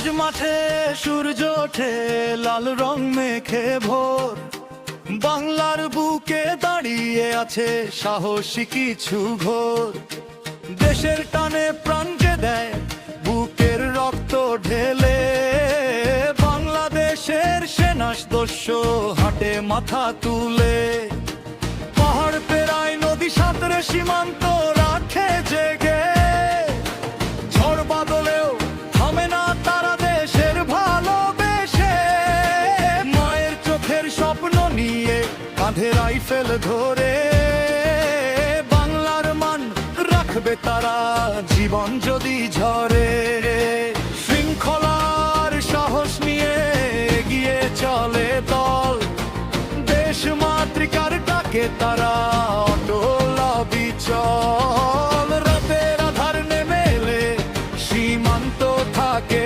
সবুজ মাঠে সূর্য ওঠে লাল রং মেখে ভোর, বাংলার বুকে দাঁড়িয়ে আছে সাহসী কিছু ঘোর। দেশের টানে প্রাণ যে দেয় বুকের রক্ত ঢেলে, বাংলাদেশের সেনাসদস্য হাটে মাথা তুলে। পাহাড় পেরায় নদী সাঁতরে সীমান্ত রাখে জেগে, ঝড় বাদলেও থামে না তারা দেশের ভালোবেসে। মায়ের চোখের স্বপ্ন নিয়ে কাঁধে রাইফেল ধরে, বাংলার মান রাখবে তারা জীবন যদি ঝরে। শৃঙ্খলার সাহস নিয়ে এগিয়ে চলে দল, দেশ মাতৃকার ডাকে তারা অটল অবিচল। রাতের আধার নেমে এলে সীমান্ত থাকে